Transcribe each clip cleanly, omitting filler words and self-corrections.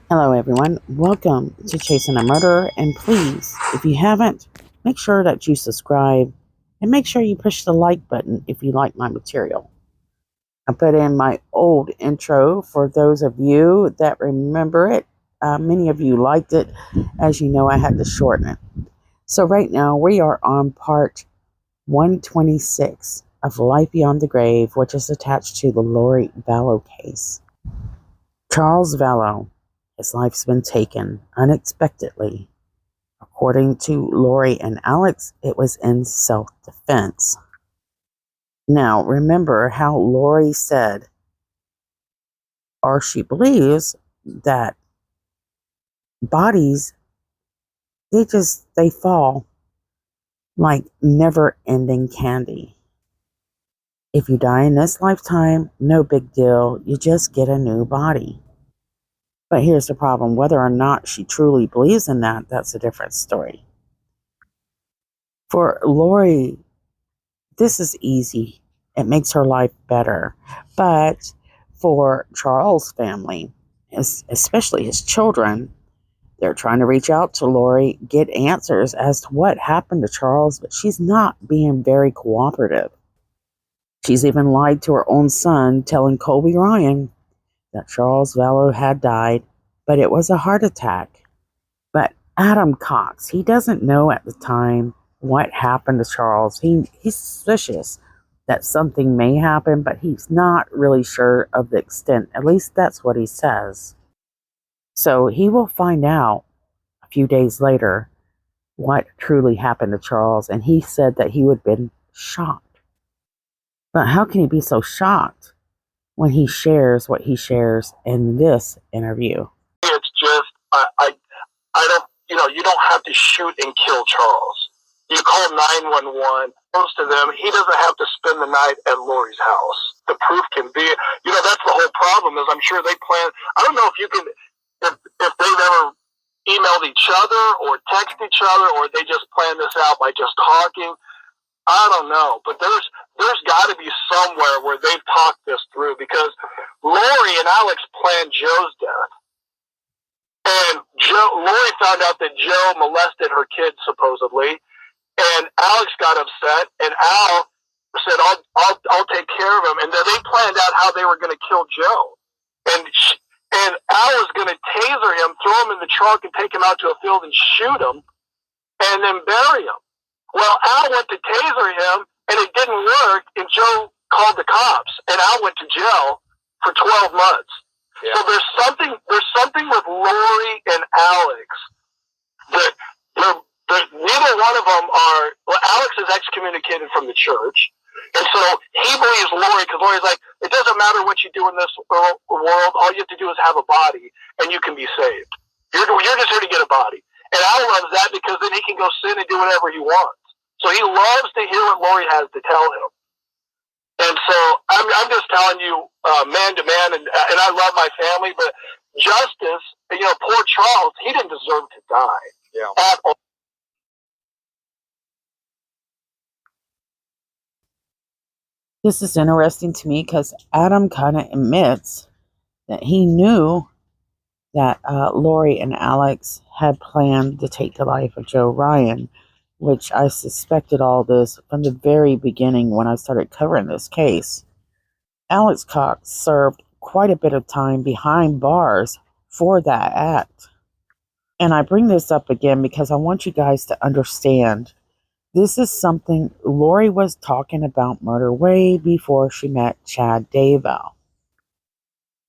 Hello, everyone. Welcome to Chasing a Murderer. And please, if you haven't, make sure that you subscribe and make sure you push the like button if you like my material. I put in my old intro for those of you that remember it. Many of you liked it. As you know, I had to shorten it. So, right now, we are on part 126 of Life Beyond the Grave, which is attached to the Charle Vallow case. Charles Vallow. His life's been taken unexpectedly. According to Lori and Alex, it was in self-defense. Now, remember how Lori said, or she believes, that bodies, they fall like never-ending candy. If you die in this lifetime, no big deal. You just get a new body. But here's the problem. Whether or not she truly believes in that, that's a different story. For Lori, this is easy. It makes her life better. But for Charles' family, especially his children, they're trying to reach out to Lori, get answers as to what happened to Charles, but she's not being very cooperative. She's even lied to her own son, telling Colby Ryan that Charles Vallow had died, but it was a heart attack. But Adam Cox, he doesn't know at the time what happened to Charles. He's suspicious that something may happen, but he's not really sure of the extent. At least that's what he says. So he will find out a few days later what truly happened to Charles, and he said that he would have been shocked. But how can he be so shocked when he shares what he shares in this interview? It's just, I don't, you don't have to shoot and kill Charles. You call 911. Most of them, he doesn't have to spend the night at Lori's house. The proof can be, that's the whole problem is I'm sure they plan, I don't know if you can, if they've ever emailed each other or text each other or they just plan this out by just talking. I don't know, but there's got to be somewhere where they've talked this through because Lori and Alex planned Joe's death. And Lori found out that Joe molested her kids supposedly, and Alex got upset, and Al said, "I'll take care of him." And then they planned out how they were going to kill Joe, and Al was going to taser him, throw him in the trunk, and take him out to a field and shoot him, and then bury him. Well, Al went to taser him, and it didn't work, and Joe called the cops, and Al went to jail for 12 months. Yeah. So there's something with Lori and Alex that neither one of them are. Well, Alex is excommunicated from the church, and so he believes Lori because Lori's like, it doesn't matter what you do in this world. All you have to do is have a body, and you can be saved. You're just here to get a body. And Al loves that because then he can go sin and do whatever he wants. So he loves to hear what Lori has to tell him. And so I'm just telling you, man to man, and I love my family, but justice, poor Charles, he didn't deserve to die. Yeah. At all. This is interesting to me because Adam kind of admits that he knew that Lori and Alex had planned to take the life of Joe Ryan, which I suspected all this from the very beginning when I started covering this case. Alex Cox served quite a bit of time behind bars for that act. And I bring this up again because I want you guys to understand this is something Lori was talking about murder way before she met Chad Daybell.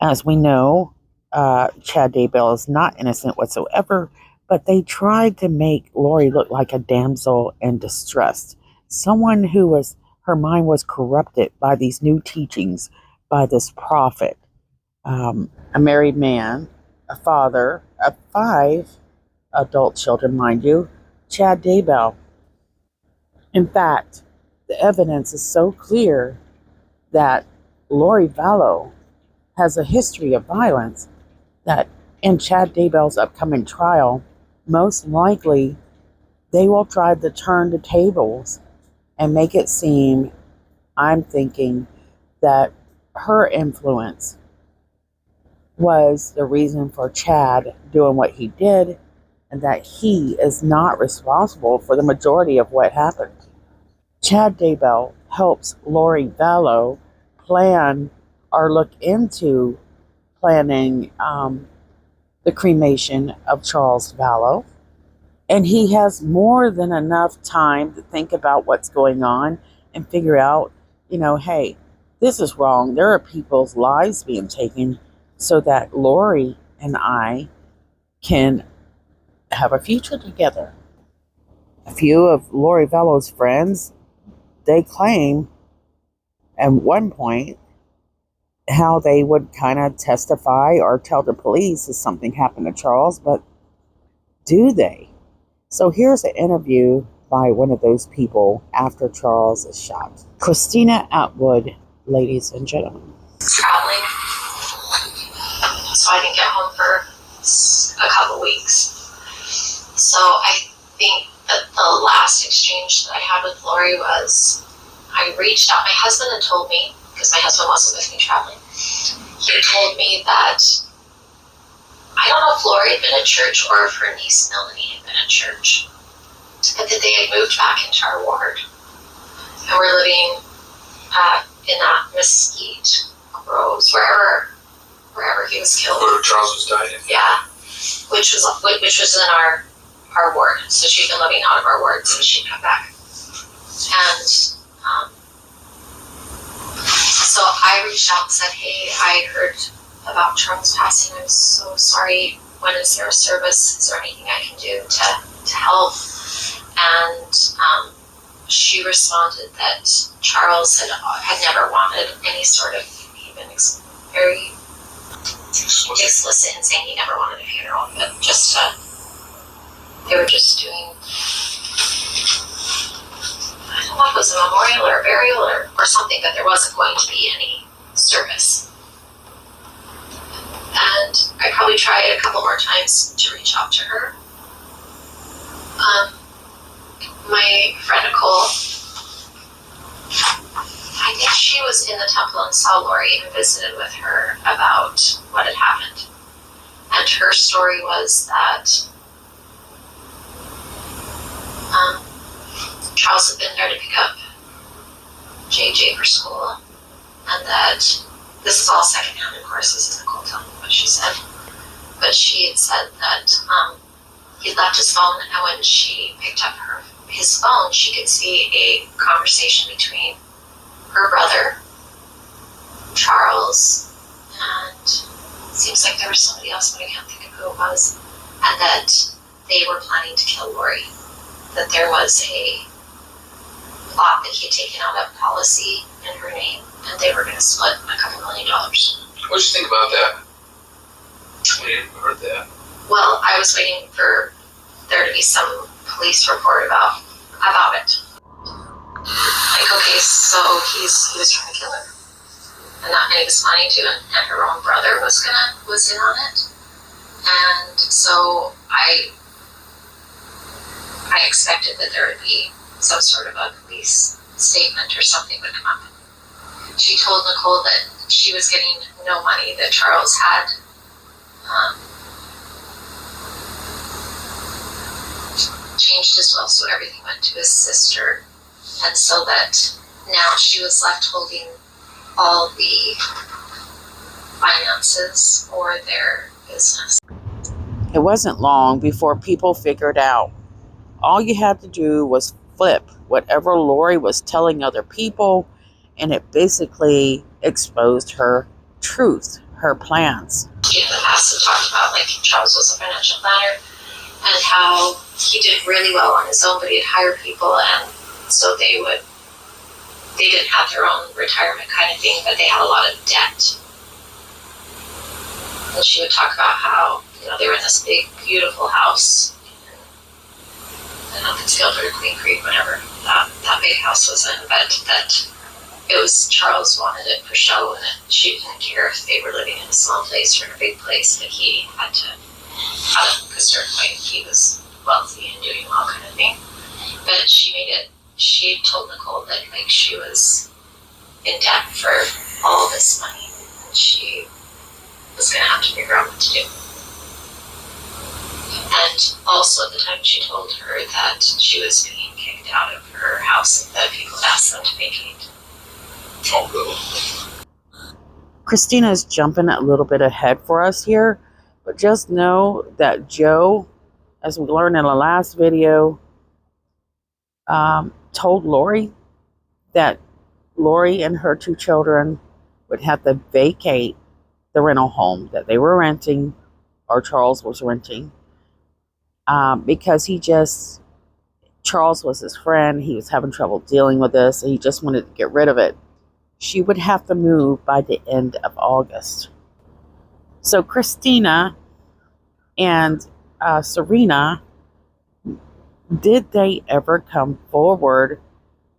As we know, Chad Daybell is not innocent whatsoever, but they tried to make Lori look like a damsel in distress. Someone who her mind was corrupted by these new teachings by this prophet. A married man, a father of 5 adult children, mind you, Chad Daybell. In fact, the evidence is so clear that Charles Vallow has a history of violence that in Chad Daybell's upcoming trial, most likely they will try to turn the tables and make it seem, I'm thinking, that her influence was the reason for Chad doing what he did, and that he is not responsible for the majority of what happened. Chad Daybell helps Lori Vallow plan or look into planning the cremation of Charles Vallow. And he has more than enough time to think about what's going on and figure out, hey, this is wrong. There are people's lives being taken so that Lori and I can have a future together. A few of Lori Vallow's friends, they claim at one point how they would kind of testify or tell the police if something happened to Charles, but do they? So here's an interview by one of those people after Charles is shot. Christina Atwood, ladies and gentlemen. Traveling, so I didn't get home for a couple weeks. So I think that the last exchange that I had with Lori was, I reached out. My husband had told me, because my husband wasn't with me traveling, he had told me that, I don't know if Lori had been at church or if her niece Melanie had been at church, but that they had moved back into our ward and were living in that Mesquite Groves, wherever he was killed. Where Charles was dying. Yeah, which was in our ward. So she'd been living out of our ward since she'd come back. And so I reached out and said, hey, I heard about Charles passing. I'm so sorry. When is there a service? Is there anything I can do to help? And she responded that Charles had never wanted any sort of, he'd been very explicit in saying he never wanted a funeral, but just they were just doing, I don't know if it was a memorial or a burial or something, but there wasn't going to be any service. And I probably tried a couple more times to reach out to her. My friend Nicole, I think she was in the temple and saw Lori and visited with her about what had happened. And her story was that Charles had been there to pick up JJ for school, and that this is all secondhand, of course. This is Nicole telling me what she said, but she had said that he left his phone, and when she picked up his phone, she could see a conversation between her brother, Charles, and it seems like there was somebody else, but I can't think of who it was, and that they were planning to kill Lori. That there was a plot that he had taken out of policy in her name, and they were going to split $2 million. What'd you think about that? When you heard that? Well, I was waiting for there to be some police report about it. Like, okay, so he was trying to kill her, and he was planning to, and her own brother was in on it, and so I expected that there would be some sort of a police statement or something would come up. She told Nicole that she was getting no money, that Charles had changed his will, so everything went to his sister, and so that now she was left holding all the finances for their business. It wasn't long before people figured out all you had to do was flip whatever Lori was telling other people, and it basically exposed her truth, her plans. In the past, we talked about like Charles was a financial planner and how he did really well on his own, but he'd hire people, and so they didn't have their own retirement kind of thing, but they had a lot of debt. And she would talk about how, they were in this big, beautiful house. I don't know if it's Gilbert or Queen Creek, whatever that big house was in, but that it was Charles wanted it for show, and that she didn't care if they were living in a small place or in a big place, but he had to, at a certain point, he was wealthy and doing well kind of thing. But she told Nicole that like she was in debt for all this money, and she was going to have to what to do. And also at the time she told her that she was being kicked out of her house and that people asked them to vacate. Oh, really? Christina is jumping a little bit ahead for us here, but just know that Joe, as we learned in the last video, told Lori that Lori and her 2 children would have to vacate the rental home that they were renting, or Charles was renting, because Charles was his friend. He was having trouble dealing with this, and he just wanted to get rid of it. She would have to move by the end of August. So Christina and Serena, did they ever come forward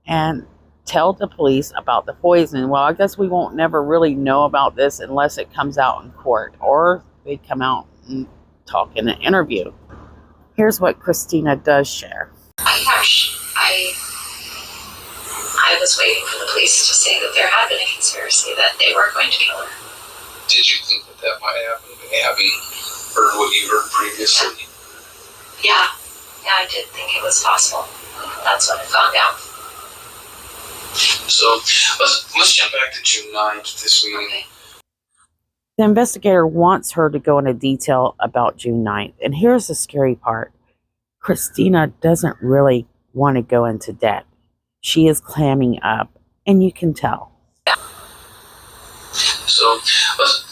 and tell the police about the poison? Well, I guess we won't never really know about this unless it comes out in court, or they come out and talk in an interview. Here's what Christina does share. I was waiting for the police to say that there had been a conspiracy, that they were going to kill her. Did you think that might happen? Having heard what you heard previously? Yeah, I did think it was possible. That's what had gone down. So let's jump back to June 9th, this meeting. Okay. The investigator wants her to go into detail about June 9th. And here's the scary part. Christina doesn't really want to go into depth. She is clamming up, and you can tell. So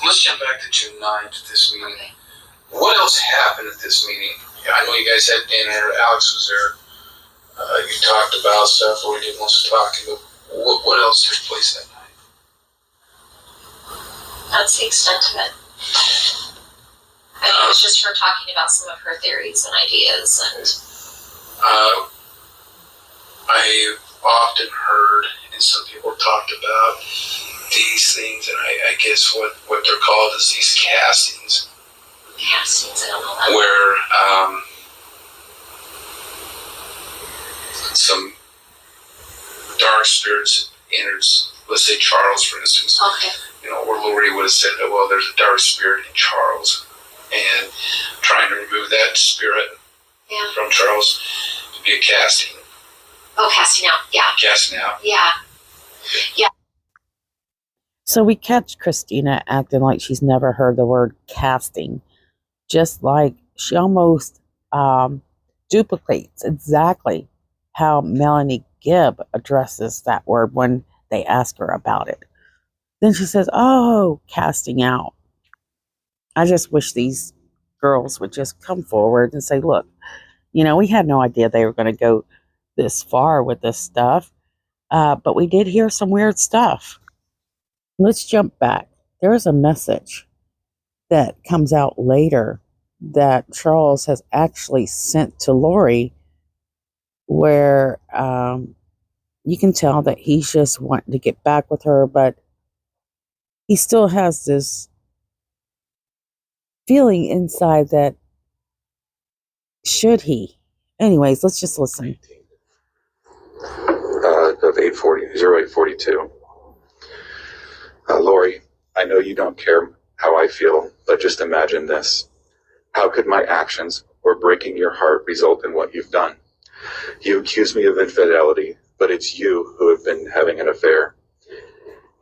let's jump back to June 9th, this meeting. Okay. What else happened at this meeting? Yeah, I know you guys had dinner. Alex was there. You talked about stuff where you didn't want to talk. But what else took place that night? That's the extent of it. I mean, it was just her talking about some of her theories and ideas, and I often heard, and some people talked about these things, and I guess what they're called is these castings. Castings, I don't know that. Where some dark spirits enters, let's say Charles, for instance. Okay. You know, or Lori would have said, well, there's a dark spirit in Charles, and trying to remove that spirit from Charles to be a casting. Oh, casting out, yeah. Casting out. Yeah. Yeah. So we catch Christina acting like she's never heard the word casting. Just like she almost duplicates exactly how Melanie Gibb addresses that word when they ask her about it. Then she says, oh, casting out. I just wish these girls would just come forward and say, look, we had no idea they were going to go this far with this stuff, but we did hear some weird stuff. Let's jump back. There's a message that comes out later that Charles has actually sent to Lori, where you can tell that he's just wanting to get back with her, but he still has this feeling inside that should he? Anyways, let's just listen. Of 0842. Lori, I know you don't care how I feel, but just imagine this. How could my actions or breaking your heart result in what you've done? You accuse me of infidelity, but it's you who have been having an affair.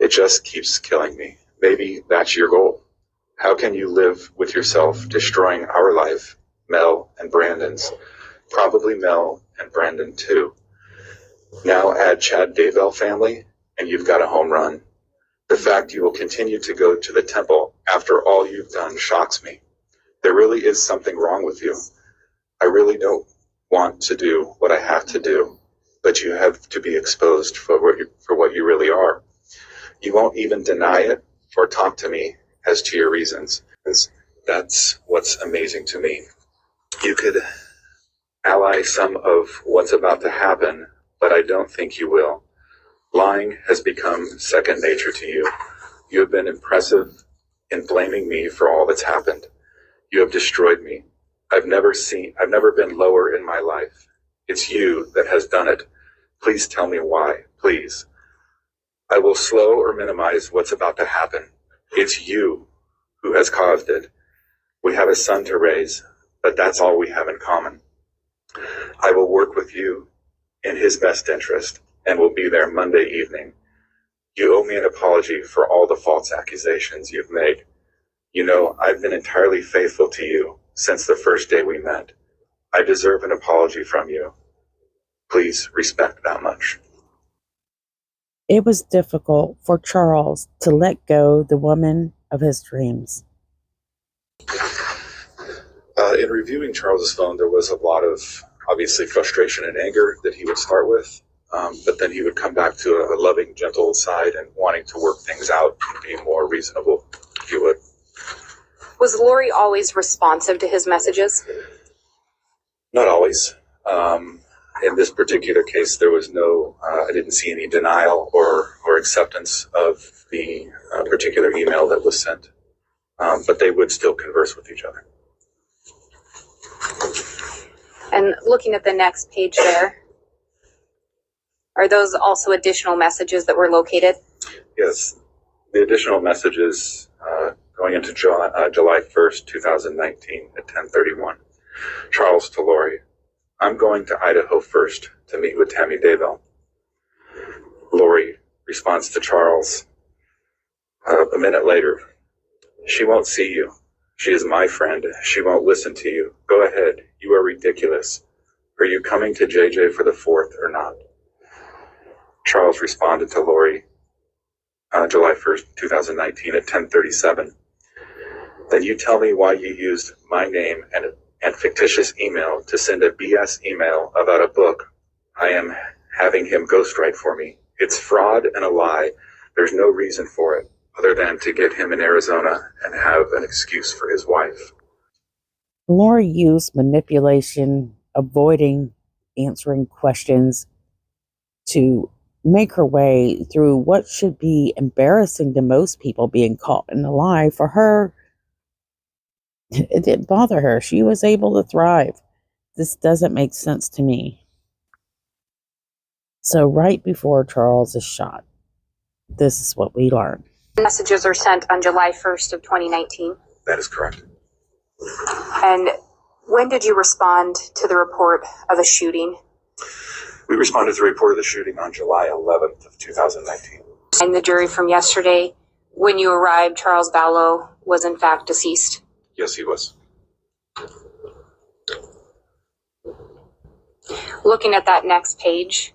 It just keeps killing me. Maybe that's your goal. How can you live with yourself destroying our life, Mel and Brandon's? Probably Mel and Brandon too. Now add Chad Daybell family, and you've got a home run. The fact you will continue to go to the temple after all you've done shocks me. There really is something wrong with you. I really don't want to do what I have to do, but you have to be exposed for what you really are. You won't even deny it or talk to me as to your reasons. That's what's amazing to me. You could ally some of what's about to happen, but I don't think you will. Lying has become second nature to you. You have been impressive in blaming me for all that's happened. You have destroyed me. I've never been lower in my life. It's you that has done it. Please tell me why, please. I will slow or minimize what's about to happen. It's you who has caused it. We have a son to raise, but that's all we have in common. I will work with you in his best interest and will be there Monday evening. You owe me an apology for all the false accusations you've made. You know, I've been entirely faithful to you since the first day we met. I deserve an apology from you. Please respect that much. It was difficult for Charles to let go the woman of his dreams. In reviewing Charles's phone, there was a lot of obviously frustration and anger that he would start with, but then he would come back to a loving, gentle side and wanting to work things out and be more reasonable, if you would. Was Lori always responsive to his messages? Not always. In this particular case, there was no, I didn't see any denial or acceptance of the particular email that was sent, but they would still converse with each other. And looking at the next page there, are those also additional messages that were located? Yes, the additional messages going into July 1st, 2019 at 10:31. Charles to Lori, I'm going to Idaho first to meet with Tammy Daybell. Lori responds to Charles a minute later. She won't see you. She is my friend. She won't listen to you. Go ahead. You are ridiculous. Are you coming to JJ for the 4th or not? Charles responded to Lori July 1st, 2019 at 10:37. Then you tell me why you used my name and fictitious email to send a BS email about a book I am having him ghostwrite for me. It's fraud and a lie. There's no reason for it other than to get him in Arizona and have an excuse for his wife. Lori used manipulation, avoiding answering questions to make her way through what should be embarrassing to most people, being caught in a lie. For her, it didn't bother her. She was able to thrive. This doesn't make sense to me. So right before Charles is shot, this is what we learn. Messages are sent on July 1st of 2019. That is correct. And when did you respond to the report of a shooting? We responded to the report of the shooting on July 11th of 2019. And the jury from yesterday, when you arrived, Charles Vallow was in fact deceased. Yes, he was. Looking at that next page,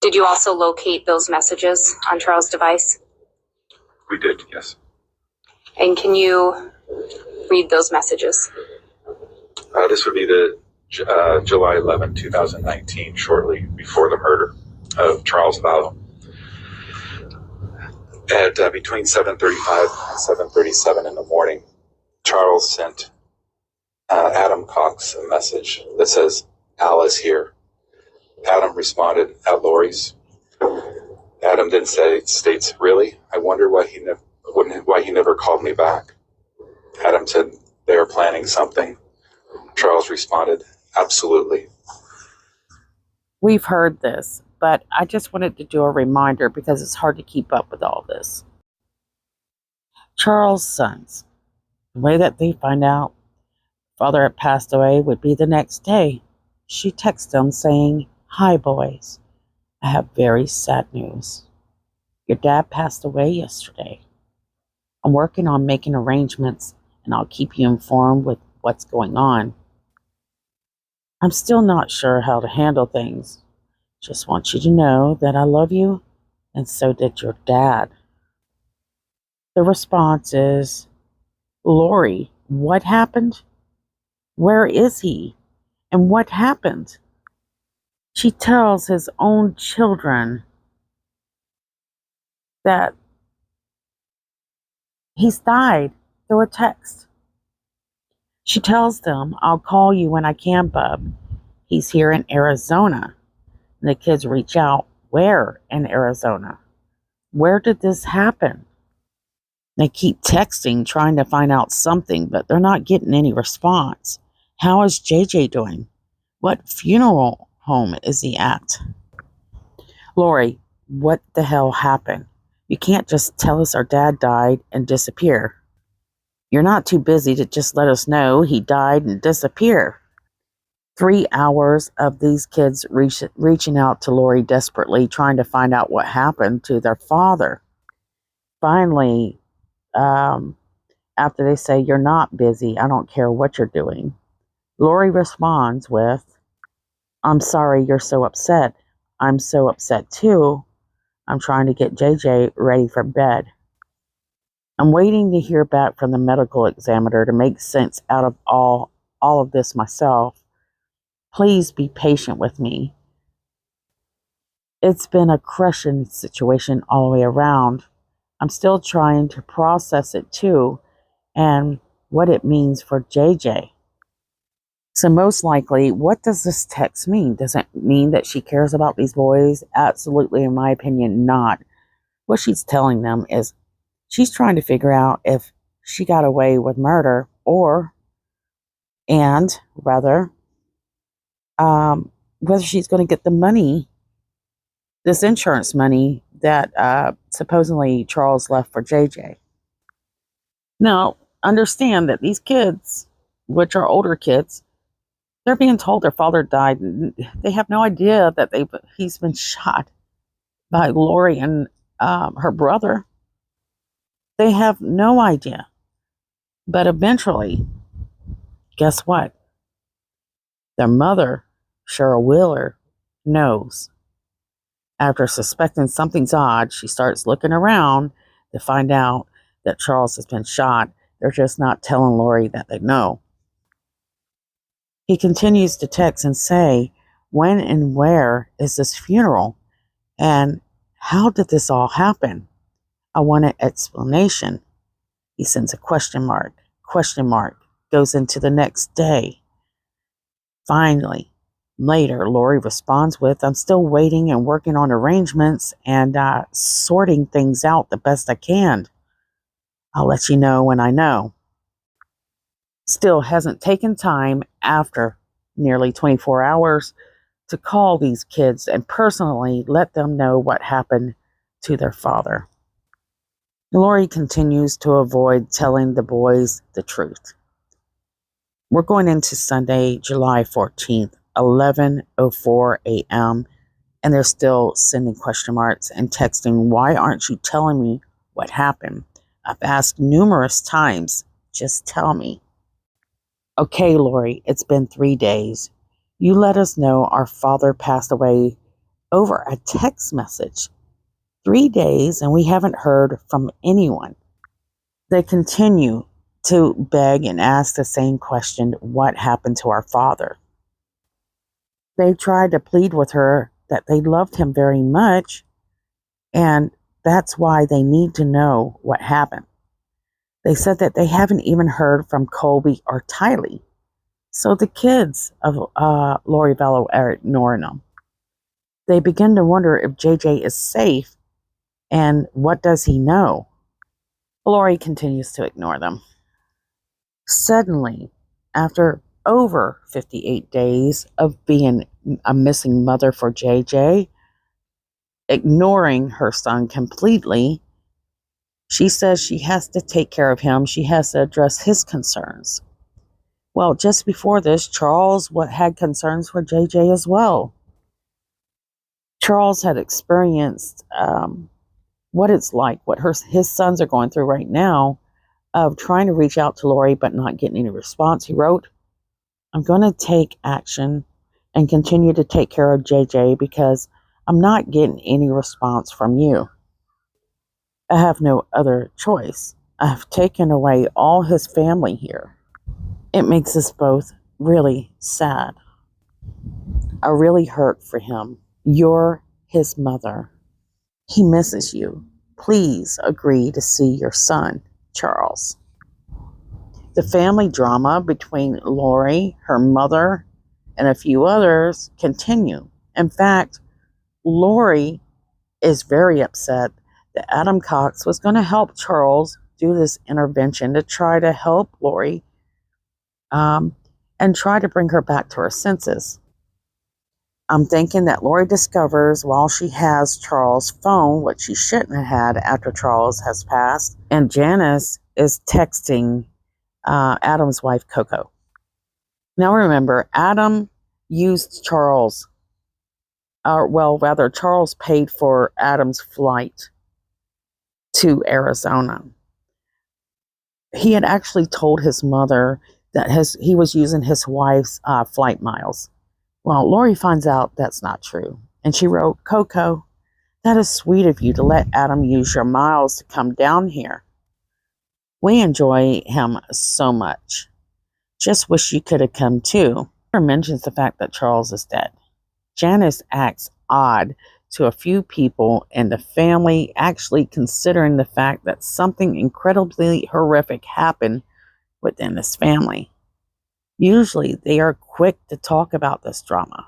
did you also locate those messages on Charles' device? We did, yes. And can you read those messages? This would be the July 11, 2019, shortly before the murder of Charles Vallow. At between 7:35 and 7:37 in the morning, Charles sent Adam Cox a message that says, Al is here. Adam responded, at Lori's. Adam then states, really? I wonder why he never called me back. Adam said, they are planning something. Charles responded, absolutely. We've heard this, but I just wanted to do a reminder because it's hard to keep up with all this. Charles' sons, the way that they find out father had passed away would be the next day. She texts them saying, hi boys, I have very sad news. Your dad passed away yesterday. I'm working on making arrangements and I'll keep you informed with what's going on. I'm still not sure how to handle things. Just want you to know that I love you, and so did your dad. The response is, Lori, what happened? Where is he? And what happened? She tells his own children that he's died through a text. She tells them, I'll call you when I can, bub. He's here in Arizona. And the kids reach out, where in Arizona? Where did this happen? They keep texting, trying to find out something, but they're not getting any response. How is JJ doing? What funeral home is he at? Lori, what the hell happened? You can't just tell us our dad died and disappear. You're not too busy to just let us know he died and disappear. 3 hours of these kids reaching out to Lori desperately, trying to find out what happened to their father. Finally, after they say, "You're not busy, I don't care what you're doing," Lori responds with, "I'm sorry you're so upset. I'm so upset too. I'm trying to get JJ ready for bed. I'm waiting to hear back from the medical examiner to make sense out of all of this myself. Please be patient with me. It's been a crushing situation all the way around. I'm still trying to process it too, and what it means for JJ." So most likely, what does this text mean? Does it mean that she cares about these boys? Absolutely, in my opinion, not. What she's telling them is she's trying to figure out if she got away with murder whether she's going to get the money, this insurance money that supposedly Charles left for JJ. Now, understand that these kids, which are older kids, they're being told their father died. They have no idea that he's been shot by Lori and her brother. They have no idea. But eventually, guess what? Their mother, Charle Vallow, knows. After suspecting something's odd, she starts looking around to find out that Charles has been shot. They're just not telling Lori that they know. He continues to text and say, "When and where is this funeral? And how did this all happen? I want an explanation." He sends a question mark, goes into the next day. Finally, later, Lori responds with, "I'm still waiting and working on arrangements and sorting things out the best I can. I'll let you know when I know." Still hasn't taken time after nearly 24 hours to call these kids and personally let them know what happened to their father. Lori continues to avoid telling the boys the truth. We're going into Sunday, July 14th, 11:04 a.m., and they're still sending question marks and texting, "Why aren't you telling me what happened? I've asked numerous times. Just tell me." "Okay, Lori, it's been 3 days. You let us know our father passed away over a text message. 3 days and we haven't heard from anyone." They continue to beg and ask the same question, "What happened to our father?" They tried to plead with her that they loved him very much, and that's why they need to know what happened. They said that they haven't even heard from Colby or Tylee. So the kids of Lori Vallow are ignoring them. They begin to wonder if JJ is safe and what does he know. Lori continues to ignore them. Suddenly, after over 58 days of being a missing mother for JJ, ignoring her son completely, she says she has to take care of him. She has to address his concerns. Well, just before this, Charles had concerns for JJ as well. Charles had experienced what it's like, what his sons are going through right now, of trying to reach out to Lori but not getting any response. He wrote, "I'm going to take action and continue to take care of JJ because I'm not getting any response from you. I have no other choice. I've taken away all his family here. It makes us both really sad. I really hurt for him. You're his mother. He misses you. Please agree to see your son, Charles." The family drama between Lori, her mother, and a few others continue. In fact, Lori is very upset that Adam Cox was going to help Charles do this intervention to try to help Lori and try to bring her back to her senses. I'm thinking that Lori discovers while she has Charles' phone, what she shouldn't have had after Charles has passed, and Janice is texting Adam's wife, Coco. Now remember, Adam used Charles, Charles paid for Adam's flight to Arizona. He had actually told his mother that he was using his wife's flight miles. Well, Lori finds out that's not true. And she wrote, Coco, that is sweet of you to let Adam use your miles to come down here. We enjoy him so much. Just wish you could have come too. Her mentions the fact that Charles is dead. Janice acts odd to a few people in the family, actually considering the fact that something incredibly horrific happened within this family. Usually they are quick to talk about this drama,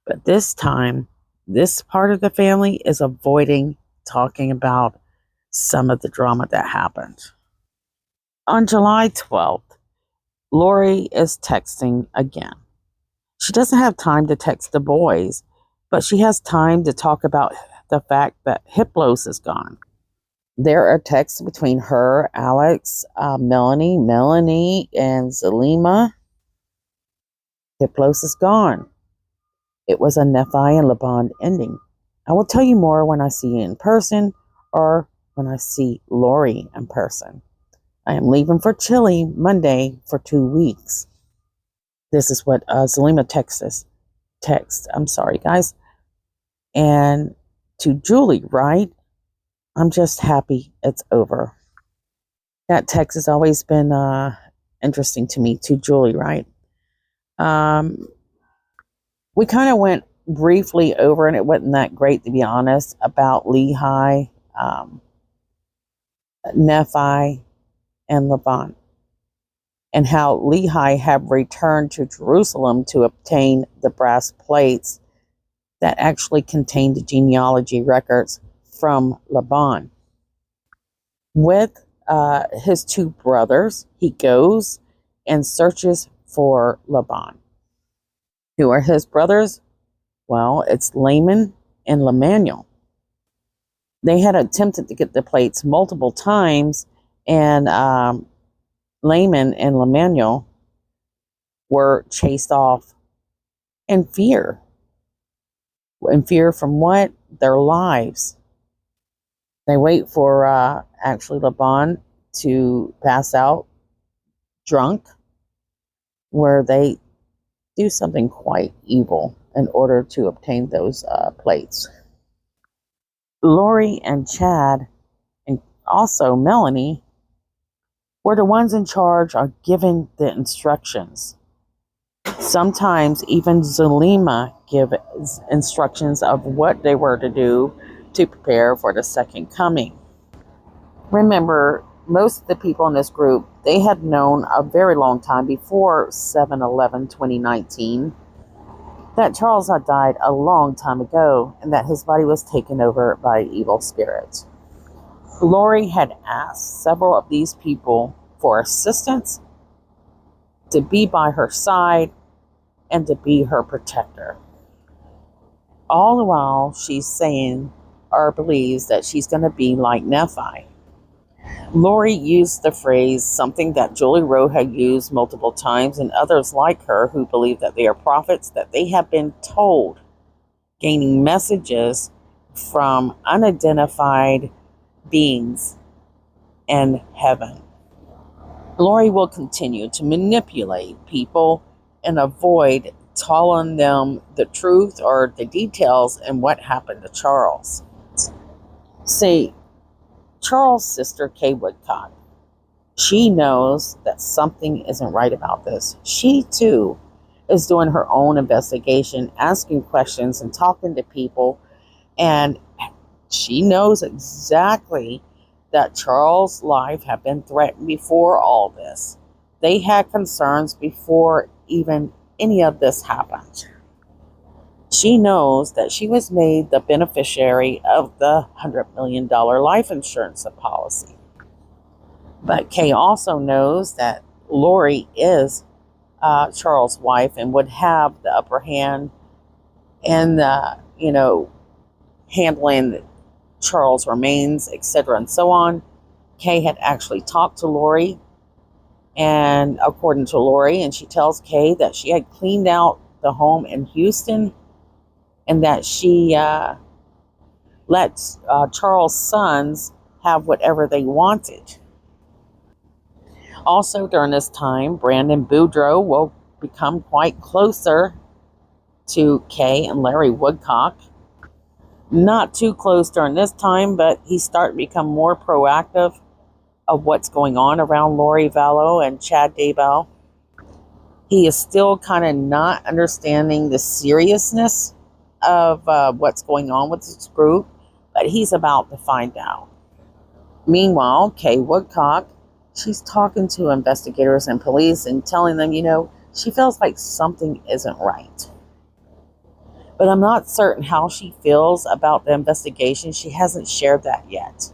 but this time, this part of the family is avoiding talking about some of the drama that happened. On July 12th, Lori is texting again. She doesn't have time to text the boys, but she has time to talk about the fact that Hiplos is gone. There are texts between her, Alex, Melanie, and Zelima. Hiplos is gone. It was a Nephi and Laban ending. I will tell you more when I see you in person or when I see Lori in person. I am leaving for Chile Monday for 2 weeks. This is what Zelima texts. I'm sorry, guys. And to Julie, right? I'm just happy it's over. That text has always been interesting to me. To Julie, right? We kind of went briefly over, and it wasn't that great, to be honest, about Lehi, Nephi, and Laban, and how Lehi had returned to Jerusalem to obtain the brass plates that actually contained the genealogy records from Laban. With his 2 brothers, he goes and searches for Laban. Who are his brothers? Well, it's Laman and Lamanuel. They had attempted to get the plates multiple times, and Laman and Lamanuel were chased off in fear. In fear from what? Their lives. They wait for actually Laban to pass out drunk, where they do something quite evil in order to obtain those plates. Lori and Chad, and also Melanie, were the ones in charge of giving the instructions. Sometimes even Zelima gives instructions of what they were to do to prepare for the second coming. Remember, most of the people in this group, they had known a very long time before 7/11/2019 that Charles had died a long time ago and that his body was taken over by evil spirits. Lori had asked several of these people for assistance, to be by her side, and to be her protector. All the while she's saying or believes that she's going to be like Nephi. Lori used the phrase, something that Julie Rowe had used multiple times, and others like her who believe that they are prophets, that they have been told, gaining messages from unidentified beings in heaven. Lori will continue to manipulate people and avoid telling them the truth or the details and what happened to Charles. See, Charles' sister, Kay Woodcock, she knows that something isn't right about this. She, too, is doing her own investigation, asking questions and talking to people, and she knows exactly that Charles' life had been threatened before all this. They had concerns before even any of this happened. She knows that she was made the beneficiary of the $100 million life insurance policy. But Kay also knows that Lori is Charles' wife and would have the upper hand in handling Charles' remains, etc. and so on. Kay had actually talked to Lori And according to Lori, and she tells Kay that she had cleaned out the home in Houston and that she let Charles' sons have whatever they wanted. Also, during this time, Brandon Boudreaux will become quite closer to Kay and Larry Woodcock. Not too close during this time, but he started to become more proactive of what's going on around Charle Vallow and Chad Daybell. He is still kind of not understanding the seriousness of what's going on with this group, but he's about to find out. Meanwhile, Kay Woodcock, she's talking to investigators and police and telling them, she feels like something isn't right. But I'm not certain how she feels about the investigation. She hasn't shared that yet.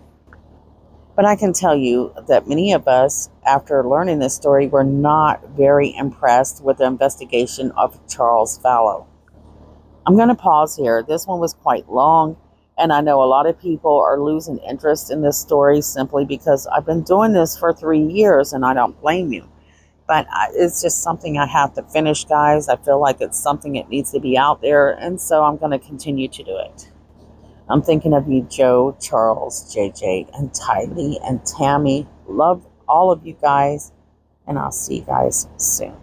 But I can tell you that many of us, after learning this story, were not very impressed with the investigation of Charles Vallow. I'm going to pause here. This one was quite long, and I know a lot of people are losing interest in this story simply because I've been doing this for 3 years, and I don't blame you. But it's just something I have to finish, guys. I feel like it's something that needs to be out there, and so I'm going to continue to do it. I'm thinking of you, Joe, Charles, JJ, and Tylee, and Tammy. Love all of you guys, and I'll see you guys soon.